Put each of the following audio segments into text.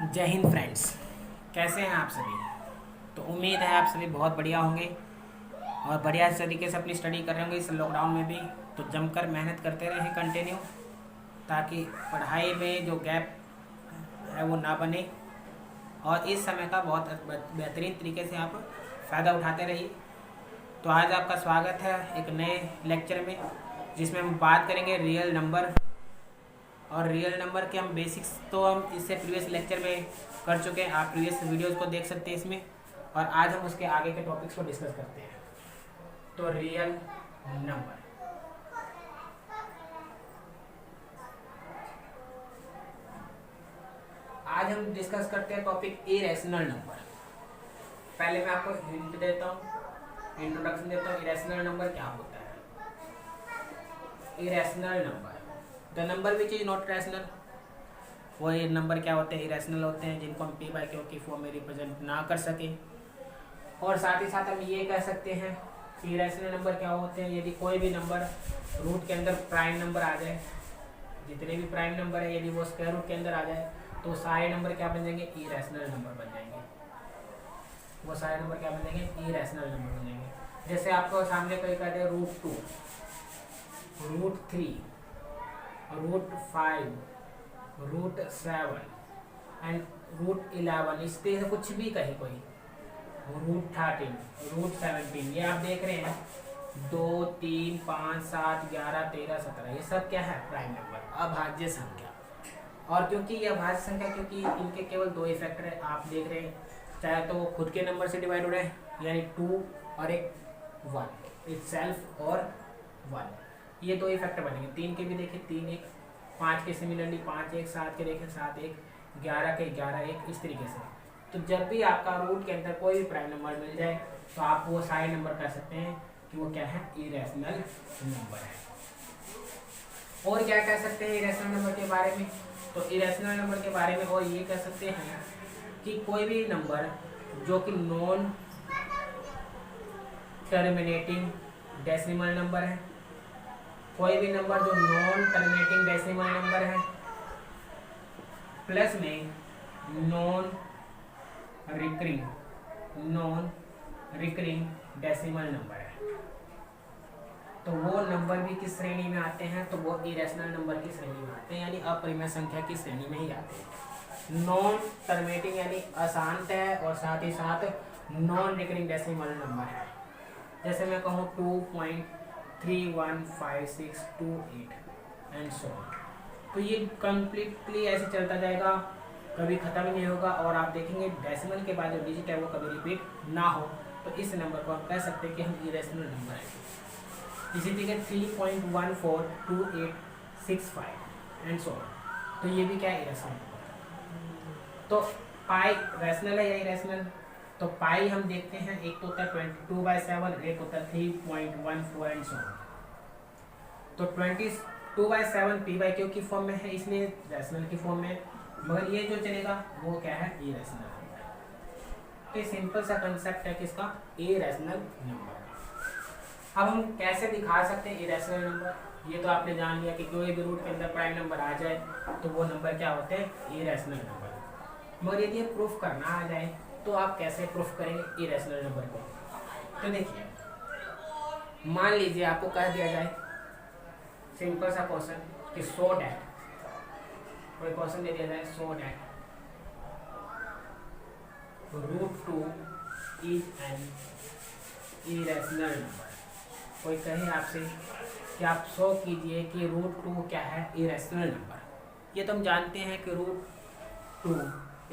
जय हिंद फ्रेंड्स। कैसे हैं आप सभी? तो उम्मीद है आप सभी बहुत बढ़िया होंगे और बढ़िया तरीके से अपनी स्टडी कर रहे होंगे इस लॉकडाउन में भी। तो जमकर मेहनत करते रहें कंटिन्यू, ताकि पढ़ाई में जो गैप है वो ना बने और इस समय का बहुत बेहतरीन तरीके से आप फ़ायदा उठाते रहिए। तो आज आपका स्वागत है एक नए लेक्चर में, जिसमें हम बात करेंगे रियल नंबर। और रियल नंबर के हम बेसिक्स तो हम इससे प्रीवियस लेक्चर में कर चुके हैं, आप प्रीवियस वीडियोस को देख सकते हैं इसमें। और आज हम उसके आगे के टॉपिक्स को डिस्कस करते हैं। तो रियल नंबर, आज हम डिस्कस करते हैं टॉपिक इरेशनल नंबर। पहले मैं आपको हिंट देता हूँ, इंट्रोडक्शन देता हूँ। इरेशनल नंबर क्या होता है? Irrational number, the number which is not rational. वो ये नंबर क्या होते हैं? इरेशनल होते हैं, जिनको हम पी बाई क्यू की फॉर्म में रिप्रेजेंट ना कर सके। और साथ ही साथ हम ये कह सकते हैं कि इरेशनल नंबर क्या होते हैं? यदि कोई भी नंबर रूट के अंदर प्राइम नंबर आ जाए, जितने भी प्राइम नंबर है यदि वो स्क्वायर रूट के अंदर आ जाए तो सारे नंबर क्या बन जाएंगे? इरेशनल नंबर बन जाएंगे। वो सारे नंबर क्या बन जाएंगे? इरेशनल नंबर बन जाएंगे। जैसे आपको सामने कोई कहते हैं √2, √3, √5, √7 एंड √11, इस तरह से कुछ भी कहे कोई, √13, √17, ये आप देख रहे हैं 2, 3, 5, 7, 11, 13, 17, ये सब क्या है? प्राइम नंबर, अभाज्य संख्या। और क्योंकि ये अभाज्य संख्या, क्योंकि इनके केवल दो ही फैक्टर है, आप देख रहे हैं, चाहे तो वो खुद के नंबर से डिवाइड हो रहे हैं, यानी 2 और एक 1, इट सेल्फ और 1, ये दो ही फैक्टर बनेंगे। 3 के भी देखें 3 1, 5 के सिमिलरली 5 1, 7 के देखें 7 1, 11 के 11 1, इस तरीके से। तो जब भी आपका रूट के अंदर कोई भी प्राइम नंबर मिल जाए तो आप वो सारे नंबर कह सकते हैं कि वो क्या है? इरेशनल नंबर है। और क्या कह सकते हैं इरेशनल नंबर के बारे में? तो इरेशनल नंबर के बारे में और ये कह सकते हैं कि कोई भी नंबर जो कि नॉन टर्मिनेटिंग डेसिमल नंबर है, कोई भी नंबर जो नॉन टर्मिनेटिंग डेसिमल नंबर है, प्लस में नॉन रिकरिंग डेसिमल नंबर है, तो वो नंबर भी किस श्रेणी में आते हैं? तो वो इरेशनल नंबर की श्रेणी में आते हैं, यानी अपरिमेय संख्या की श्रेणी में ही आते हैं। नॉन टर्मिनेटिंग यानी अशांत है, और साथ ही साथ नॉन रिकरिंग डेसिमल नंबर है। जैसे मैं कहूँ 2.31562 एंड सो ऑन, तो ये कंप्लीटली ऐसे चलता जाएगा, कभी ख़त्म नहीं होगा। और आप देखेंगे डेसिमल के बाद जो डिजिट है वो कभी रिपीट ना हो, तो इस नंबर को आप कह सकते हैं कि हम इरेशनल नंबर है। इसी तरीके 3.142865 एंड सो ऑन, तो ये भी क्या है? Irrational number. तो पाई रैशनल है या इरेशनल? तो पाई हम देखते हैं, एक तो होता है 22/7, एक होता है 3.14 एंड सो ऑन। तो 22/7 पी बाई क्यू की फॉर्म में है, इसलिए रैशनल की फॉर्म में, मगर ये जो चलेगा वो क्या है? Irrational number. तो सिंपल सा कंसेप्ट है किसका? Irrational number. अब हम कैसे दिखा सकते हैं इरेशनल नंबर? ये तो आपने जान लिया कि कोई भी रूट के अंदर प्राइम नंबर आ जाए तो वो नंबर क्या होते हैं? Irrational number. मगर यदि प्रूफ करना आ जाए तो आप कैसे प्रूफ करेंगे इरेशनल नंबर को? तो देखिए, मान लीजिए आपको कह दिया जाए सिंपल सा क्वेश्चन कि सो डैट, कोई क्वेश्चन दे दिया जाए so that √2 is an irrational number. कोई कहे आपसे कि आप शो कीजिए कि √2 क्या है? Irrational number. ये तो हम जानते हैं कि √2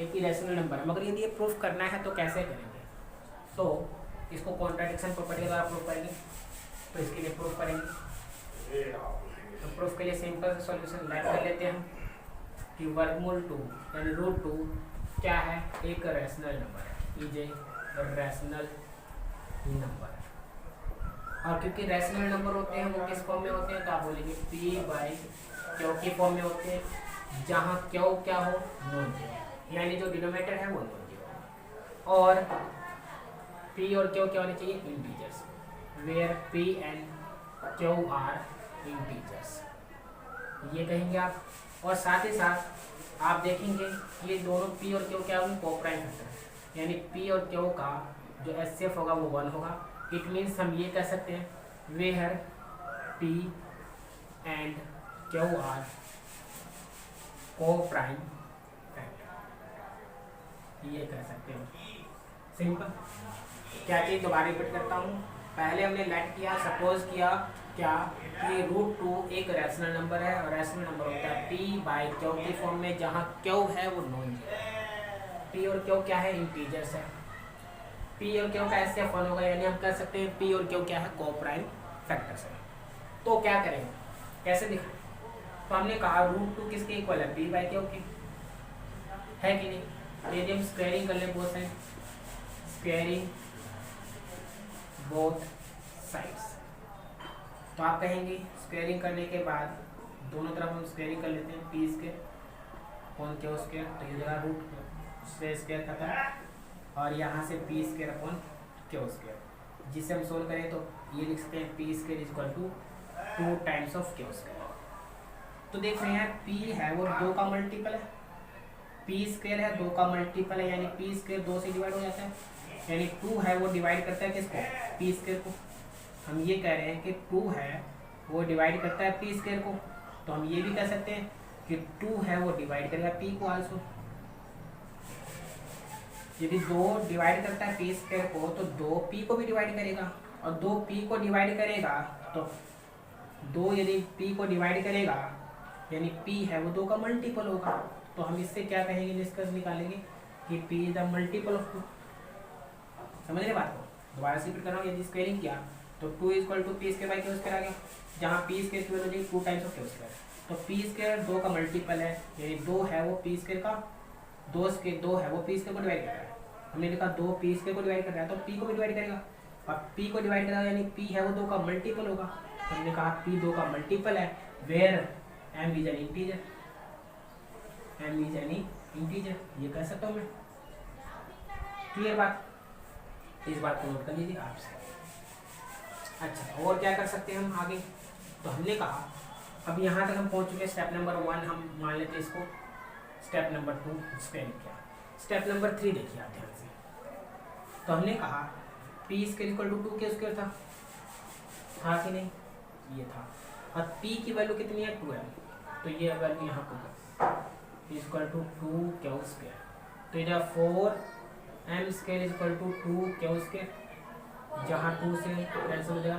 एक इरेशनल नंबर है, मगर यदि ये प्रूफ करना है तो कैसे करेंगे? तो इसको कॉन्ट्राडिक्शन प्रॉपर्टी के द्वारा प्रूफ करेंगे। तो इसके लिए प्रूफ करेंगे, तो प्रूफ के लिए सिंपल सॉल्यूशन लैट कर लेते हैं हम कि वर्गमूल 2 यानी √2 क्या है? एक रैशनल नंबर है, इज ए रैशनल नंबर। और क्योंकि रैशनल नंबर होते हैं वो किस फॉर्म में होते हैं? तो आप बोलेंगे पी बाई क्यू की फॉर्म में होते हैं, जहाँ क्यू क्या हो? नॉन जीरो, यानी जो डिनोमिनेटर है वो नॉन जीरो। और पी और क्यू क्या होने चाहिए? Integers, where P and Q are integers, ये कहेंगे आप। और साथ ही साथ आप देखेंगे ये दोनों पी और क्यू क्या होंगे, कोप्राइम फैक्टर, यानी पी और क्यू का जो एचसीएफ होगा वो 1 होगा। इट मीन्स हम ये कह सकते हैं where P and Q are coprime factor, ये कह सकते हैं। सिंपल। क्या चीज़ दोबारा रिपीट करता हूँ, पहले हमने लेट किया, सपोज किया क्या कि √2 एक रैशनल नंबर है और रैशनल नंबर होता है p बाई क्यू की फॉर्म में, जहाँ क्यू है वो नॉन जीरो। p और क्यू क्या है, इंटीजर्स है। p और क्यू का ऐसे फॉर्म होगा, यानी हम कह सकते हैं p और क्यू क्या है, कोप्राइम फैक्टर्स है। तो क्या करेंगे, कैसे दिखाएं? तो हमने कहा √2 किसके इक्वल है, p बाई क्यू के, है कि नहीं? तो यदि हम स्क्वायरिंग कर ले both side, squaring both sides, तो आप कहेंगे स्क्वायरिंग करने के बाद दोनों तरफ हम स्क्वायरिंग कर लेते हैं, P square upon Q square, तो ये जगह रूट से स्क्वायर खत्म, और यहाँ से P square upon Q square, जिसे हम सोल्व करें तो ये लिख सकते हैं P square equal to 2 times of Q square. तो देख रहे हैं पी है वो 2 का मल्टीपल है, पी स्क्वायर है 2 का मल्टीपल है, यानी पी स्क्वायर 2 से डिवाइड हो जाता है, यानी 2 है वो डिवाइड करता है किसको, पी स्क्वायर को। हम ये कह रहे हैं कि 2 है वो डिवाइड करता है पी स्क्वायर को, तो हम ये भी कह सकते हैं कि 2 है वो डिवाइड करेगा पी को आल्सो। यदि 2 डिवाइड करता है पी स्क्वायर को तो 2 पी को भी डिवाइड करेगा, और 2 पी को डिवाइड करेगा तो 2 यदि पी को डिवाइड करेगा यानी पी है वो 2 का मल्टीपल होगा। तो हम इससे क्या कहेंगे, निष्कर्ष निकालेंगे कि P is the multiple of 2। समझ रहे बात को? दोबारा से रिपीट कर रहा हूँ, यदि स्क्वायरिंग किया तो 2 equal to P square by Q square आ गया, जहाँ पी स्क्वायर की वैल्यू हो जाएगी 2 टाइम्स ऑफ क्यू स्क्वायर। तो पी स्क्वायर 2 का मल्टीपल है, यानी 2 है वो पी स्क्वायर का, 2 है वो पी स्क्वायर को डिवाइड कर रहा है। हमने लिखा 2 पी स्क्वायर को डिवाइड कर रहा है तो पी को भी डिवाइड करेगा, और पी को डिवाइड करेगा यानी पी है वो 2 का मल्टीपल होगा। तो हमने कहा पी 2 का मल्टीपल है, where M is an integer, M is an integer, ये कह सकता हूँ मैं। क्लियर बात? इस बात को नोट कर लीजिए आपसे। अच्छा, और क्या कर सकते हैं हम आगे? तो हमने कहा अब यहाँ तक हम पहुँच चुके हैं, स्टेप नंबर 1 हम मान लेते हैं इसको, स्टेप नंबर 2 स्क्वायरिंग किया। स्टेप नंबर 3 देखिए आप ध्यान से। तो हमने कहा पी स्क्वायर इक्वल टू 2 के स्क्वायर था कि नहीं? ये था, और पी की वैल्यू कितनी है, 2 है, तो ये वैल्यू यहाँ पर इक्वल टू 2 क्यू स्क्वायर, तो ये 4 M square equal to 2 Q square, जहाँ 2 से कैंसिल हो जाएगा,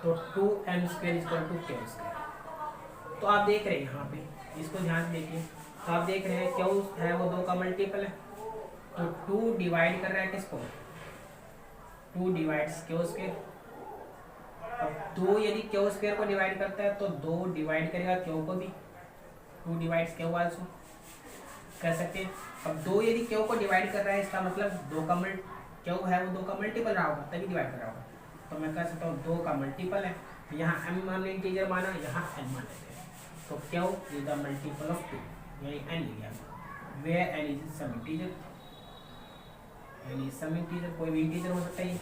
तो 2 M square equal to Q square. तो आप देख रहे हैं यहाँ पे, इसको ध्यान से देखिए, तो आप देख रहे हैं क्यू है वो 2 का मल्टीपल है, तो 2 डिवाइड कर रहा है किसको, 2 डिवाइड्स क्यू स्क्वायर। अब 2 यदि क्यू स्क्वायर को डिवाइड करता है तो 2 डिवाइड करेगा क्यू को भी, 2 डिवाइड्स क्यू आल्सो कह सकते हैं। अब 2 यदि क्यू को डिवाइड कर रहा है, इसका मतलब 2 का क्यू है वो 2 का मल्टीपल रहा होगा तभी डिवाइड कर रहा होगा, तो मैं कह सकता हूँ 2 का मल्टीपल है। यहाँ m हमने इंटीजर माना, यहाँ n मान लेते हैं, तो q is the multiple of 2, यानी n लिया, where n is some integer, यानी सम इंटीजर कोई भी इंटीजर हो सकता है।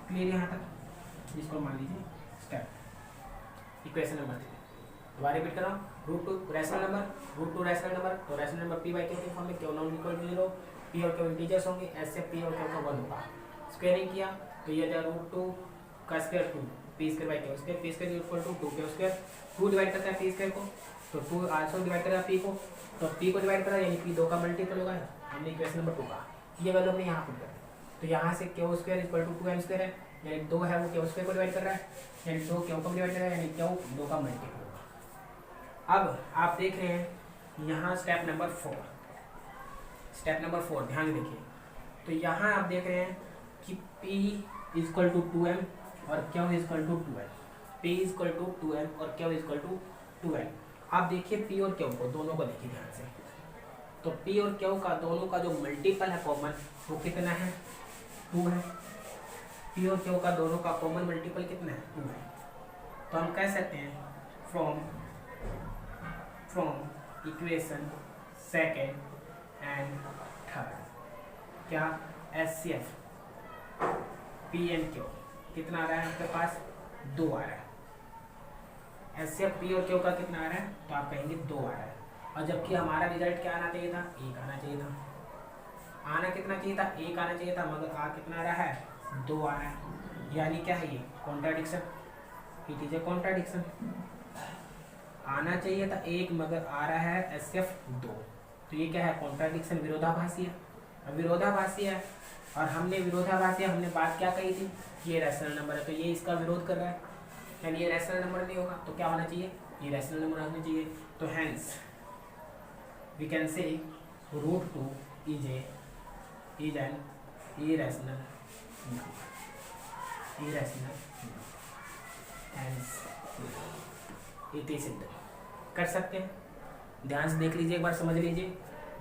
क्लियर यहाँ तक? इसको मान लीजिए स्टेप इक्वेशन नंबर 3। दोबारा रिपीट कर रहा हूँ, √2 रैशनल नंबर, √2 रैशनल नंबर, तो rational number p by q के फॉर्म में, q non equal to 0, p और क्यू इंटीजर्स होंगे, ऐसे पी और क्यू का 1 होगा। स्क्वायरिंग किया तो ये जाए √2 का square 2 p square by Q square, p square equal to 2 Q square, 2 divide करता है पी स्क्वायर को, तो 2 आल्सो डिवाइड करेगा पी को, तो पी को डिवाइड करा यानी पी 2 का मल्टीपल होगा। हमने इक्वेशन नंबर 2 का ये वैल्यू हमने यहाँ पुट कर दी, तो यहाँ से q square equal to 2m square है, यानी 2 है वो क्यू स्क्वायर को डिवाइड कर रहा है, यानी 2 क्यू को डिवाइड कर रहा है, यानी क्यू 2 का मल्टीपल होगा। अब आप देख रहे हैं यहाँ स्टेप नंबर 4, स्टेप नंबर 4 ध्यान देखिए, तो यहाँ आप देख रहे हैं कि P इक्वल टू 2m और Q equal to 2n, P equal to 2m और Q इक्वल टू 2n। आप देखिए P और Q को, दोनों को देखिए ध्यान से, तो P और Q का दोनों का जो मल्टीपल है कॉमन वो कितना है, 2 है। P और Q का दोनों का कॉमन मल्टीपल कितना है, 2 है। तो हम कह सकते हैं from equation second and third, क्या HCF P एंड Q कितना आ रहा है आपके पास, 2 आ रहा है। HCF P और Q का कितना आ रहा है, तो आप कहेंगे 2 आ रहा है। और जबकि हमारा रिजल्ट क्या आना चाहिए था, 1 आना चाहिए था। आना कितना चाहिए था, 1 आना चाहिए था, मगर आ कितना आ रहा है, 2 आ रहा है। यानी क्या है ये, contradiction. It is a contradiction. आना चाहिए था 1 मगर आ रहा है SF 2। तो ये क्या है, कॉन्ट्राडिक्शन, विरोधाभासी है। अब विरोधाभासी है और हमने बात क्या कही थी, ये रैशनल नंबर है, तो ये इसका विरोध कर रहा है, यानी ये रैशनल नंबर नहीं होगा। तो क्या होना चाहिए, ये रैशनल नंबर होना चाहिए। तो hence we can say √2 is an irrational number, hence it is सिद्ध कर सकते हैं। ध्यान से देख लीजिए, एक बार समझ लीजिए,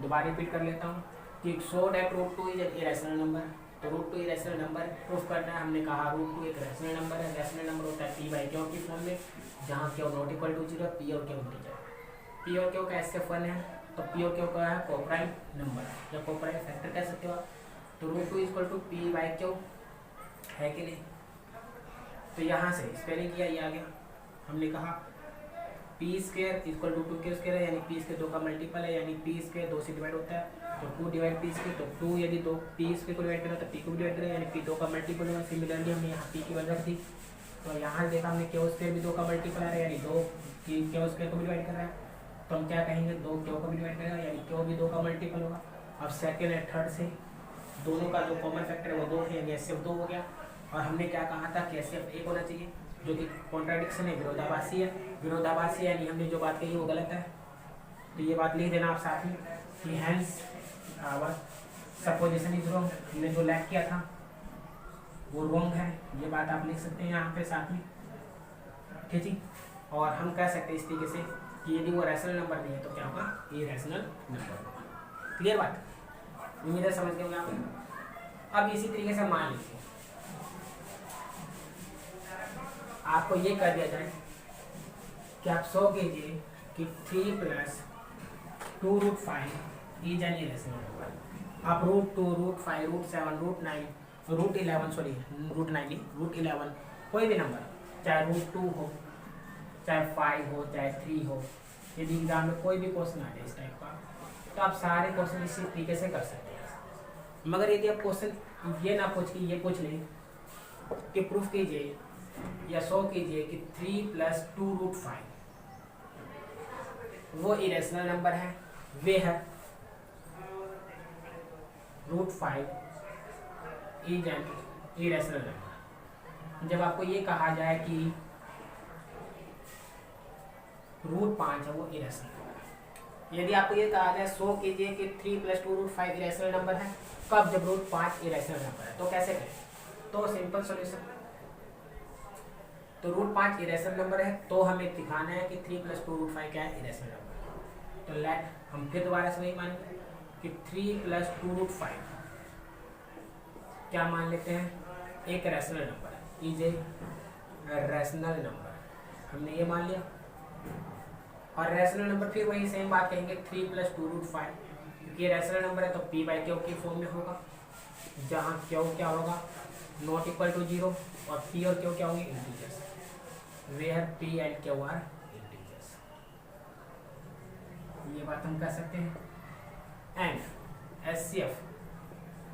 दोबारा रिपीट कर लेता हूँ कि so that √2 is irrational number. तो √2 इरेशनल नंबर प्रूफ करना है। हमने कहा √2 एक रैशनल नंबर है। रैशनल नंबर होता है p/q की फॉर्म में, जहाँ q not equal to 0, p और q इंटीजर। p और q का SF1 है, तो p और q का है कोप्राइम नंबर या कोप्राइम फैक्टर कह सकते हो आप। तो √2 इक्वल टू p/q है कि नहीं। तो यहाँ से स्पेलिंग किया, ये आ गया। हमने कहा p² इक्वल टू 2k² है, यानी p² 2 का मल्टीपल है, यानी p² 2 से डिवाइड होता है, तो 2 डिवाइड p², तो 2 यदि 2 p² को डिवाइड करें तो p को भी डिवाइड करें, यानी p 2 का मल्टीपल होगा। सिमिलरली हमने यहाँ p की वैल्यू रख दी, तो यहाँ देखा हमने q² भी 2 का मल्टीपल आ रहा है, यानी 2 q² को भी डिवाइड कर रहा है, तो हम क्या कहेंगे, 2 q को भी डिवाइड करेगा, यानी q भी 2 का मल्टीपल होगा। अब सेकेंड एंड थर्ड से दोनों का जो कॉमन फैक्टर है वो 2 है, यानी SF 2 हो गया। और हमने क्या कहा था कि SF 1 होना चाहिए, जो कि कॉन्ट्राडिक्शन है, विरोधाभासी है। विरोधाभासी यानी हमने जो बात कही वो गलत है, तो ये बात लिख देना आप साथ में कि hence our supposition is wrong. हमने जो लैक किया था वो रॉन्ग है, ये बात आप लिख सकते हैं यहाँ पे साथ में, ठीक है। और हम कह सकते हैं इस तरीके से कि यदि वो रैशनल नंबर नहीं है तो क्या होगा, इरेशनल नंबर होगा। क्लियर बात, उम्मीद है समझ गए होंगे आप। अब इसी तरीके से मान लीजिए आपको ये कर दिया जाए कि आप 100 कीजिए कि 3 + 2√5 इज एन इरेशनल नंबर। आप √2, √5, √7, √11 कोई भी नंबर, चाहे √2 हो, चाहे 5 हो, चाहे 3 हो, यदि एग्जाम में कोई भी क्वेश्चन आ जाए इस टाइप का, तो आप सारे क्वेश्चन इसी तरीके से कर सकते हैं। मगर यदि आप क्वेश्चन ये ना पूछ के ये पूछ लें कि प्रूफ कीजिए या 100 कीजिए कि 3 + 2√5 वो इरेशनल नंबर है, वे है √5 इज एन इरेशनल नंबर। जब आपको ये कहा जाए कि √5 है वो इरेशनल नंबर, यदि आपको ये कहा जाए 100 कीजिए कि 3 + 2√5 इरेशनल नंबर है, कब, जब √5 इरेशनल नंबर है, तो कैसे करें। तो सिंपल सॉल्यूशन, तो √5 इरेशनल नंबर है, तो हमें दिखाना है कि 3 + 2√5 क्या है, इरेशनल नंबर। तो लेट हम फिर दोबारा से वही मानेंगे कि 3 + 2√5 क्या मान लेते हैं, एक रैशनल नंबर है, इज ए रैशनल नंबर, हमने ये मान लिया। और रैशनल नंबर फिर वही सेम बात कहेंगे 3 + 2√5, क्योंकि ये रैशनल नंबर है तो p/q की फॉर्म में होगा, जहाँ q क्या होगा, नॉट इक्वल टू 0, और p और q क्या होंगे, integers, where p and q are integers. ये बात हम कह सकते हैं। And HCF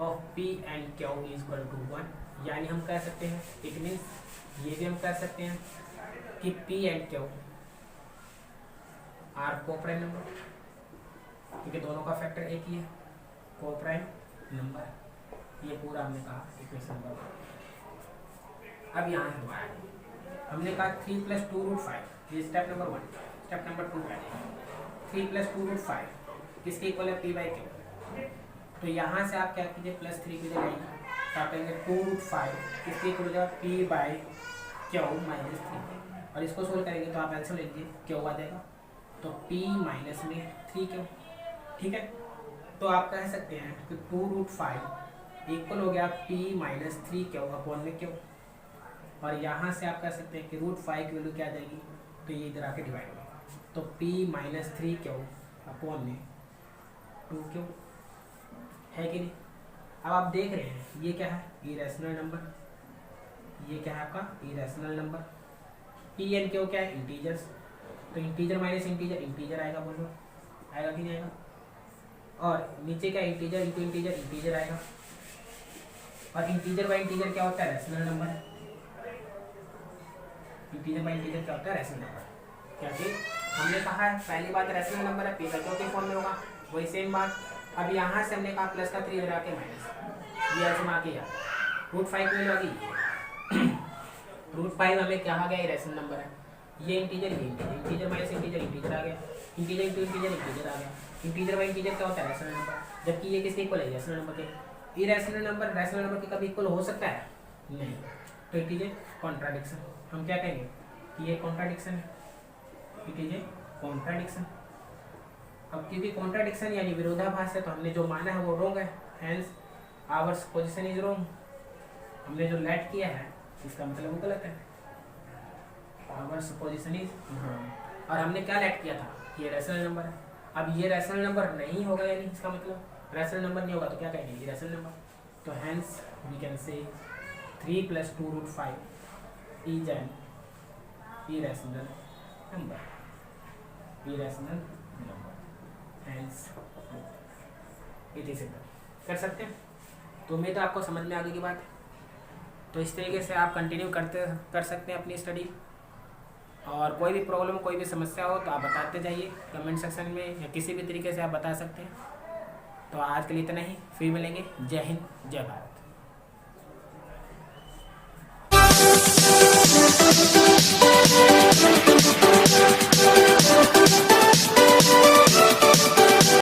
of p and q is equal to 1, यानी हम कह सकते हैं, इट मीन्स ये भी हम कह सकते हैं कि p and q are coprime number, क्योंकि दोनों का फैक्टर एक ही है, कोप्राइम नंबर। ये पूरा हमने कहा इक्वेशन नंबर। अब यहाँ से दोबारा हमने कहा 3 + 2√5, ये स्टेप नंबर 1। स्टेप नंबर 2 है 3 + 2√5 किसके इक्वल है, p/q। तो यहाँ से आप क्या कीजिए, +3 की जगह तो आप कहेंगे 2√5 किसके इक्वल हो जाएगा, p/q -3, और इसको सोल्व करेंगे तो आप आंसर लीजिए q आ जाएगा, तो p में 3q, ठीक है। तो आप कह सकते हैं कि 2√5 इक्वल हो गया p - 3q अपॉन में q, और यहाँ से आप कह सकते हैं कि √5 की वैल्यू क्या आ जाएगी, तो ये इधर आके डिवाइड होगा, तो p - 3q अपॉन में 2q, है कि नहीं। अब आप देख रहे हैं ये क्या है, इरेशनल नंबर, ये क्या है आपका irrational number, p and q क्या है, इंटीजर्स, तो इंटीजर माइनस इंटीजर इंटीजर आएगा, बोलो आएगा कि नहीं आएगा। और नीचे क्या इंटीजर इंटू इंटीजर इंटीजर आएगा। और इंटीजर बाय इंटीजर क्या होता है, rational number. Integer by integer क्या होता है, रैशनल नंबर। क्योंकि हमने कहा है पहली बात रैशनल नंबर है, पी का चौथे फॉर्म में होगा, वही सेम बात। अब यहाँ से हमने कहा प्लस का 3 इधर आके माइनस, ये ऐसे में आके यार √5 में लगी। √5 हमें कहा गया रैशनल नंबर है, ये integer integer minus integer integer आ गया, इंटीजर इंटू इंटीजर इंटीजर आ गया। इंटीजर बाय इंटीजर क्या होता है, रैशनल नंबर। जबकि ये किसके इक्वल है, रैशनल नंबर के। इरेशनल नंबर रैशनल नंबर के कभी इक्वल हो सकता है नहीं, तो इट इज ए कॉन्ट्राडिक्शन। हम क्या कहेंगे कि ये कॉन्ट्राडिक्शन है, इट इज ए कॉन्ट्राडिक्शन। अब क्योंकि कॉन्ट्राडिक्शन यानी विरोधाभास है, तो हमने जो माना है वो रॉन्ग है, hence our position is wrong. हमने जो लेट किया है इसका मतलब वो गलत है, आवर पोजीशन इज रॉन्ग। और हमने क्या लेट किया था, ये रैशनल नंबर है। अब ये रैशनल नंबर नहीं होगा, यानी इसका मतलब रैशनल नंबर नहीं होगा, तो क्या कहेंगे, ये रैशनल नंबर। तो hence we can say 3 + 2 √5 is an irrational number, irrational number, hence it is कर सकते हैं। तो उम्मीद है आपको समझ में आ गई की बात। तो इस तरीके से आप कंटिन्यू कर सकते हैं अपनी स्टडी। और कोई भी प्रॉब्लम कोई भी समस्या हो तो आप बताते जाइए कमेंट सेक्शन में, या किसी भी तरीके से आप बता सकते हैं। तो आज के लिए इतना ही, फिर मिलेंगे। जय हिंद, जय भारत।